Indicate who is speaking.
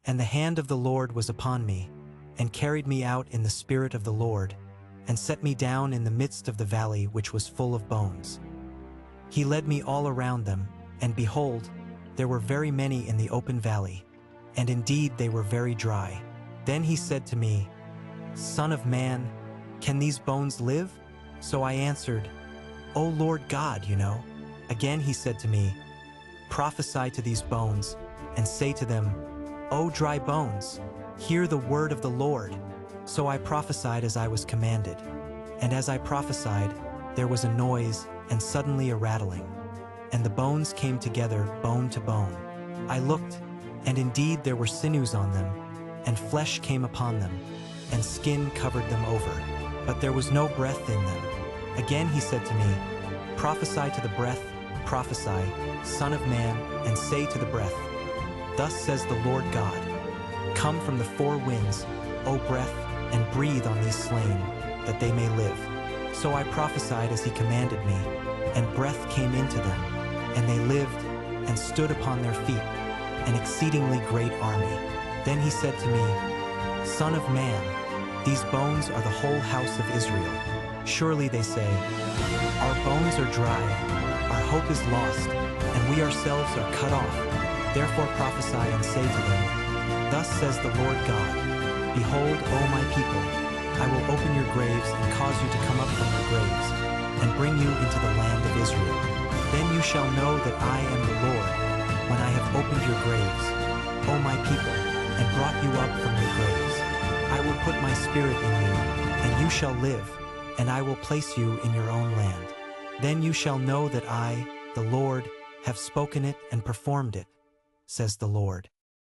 Speaker 1: And the hand of the Lord was upon me, and carried me out in the spirit of the Lord, and set me down in the midst of the valley which was full of bones. He led me all around them, and behold, there were very many in the open valley, and indeed they were very dry. Then he said to me, Son of man, can these bones live? So I answered, O Lord God, you know. Again he said to me, Prophesy to these bones, and say to them, O dry bones, hear the word of the Lord. So I prophesied as I was commanded. And as I prophesied, there was a noise and suddenly a rattling. And the bones came together, bone to bone. I looked, and indeed there were sinews on them, and flesh came upon them, and skin covered them over. But there was no breath in them. Again he said to me, Prophesy to the breath, prophesy, Son of man, and say to the breath, Thus says the Lord God, Come from the four winds, O breath, and breathe on these slain, that they may live. So I prophesied as he commanded me, and breath came into them, and they lived, and stood upon their feet, an exceedingly great army. Then he said to me, Son of man, these bones are the whole house of Israel. Surely they say, Our bones are dry, our hope is lost, and we ourselves are cut off. Therefore prophesy and say to them, Thus says the Lord God, Behold, O my people, I will open your graves and cause you to come up from your graves, and bring you into the land of Israel. Then you shall know that I am the Lord, when I have opened your graves, O my people, and brought you up from your graves. I will put my spirit in you, and you shall live, and I will place you in your own land. Then you shall know that I, the Lord, have spoken it and performed it, says the Lord.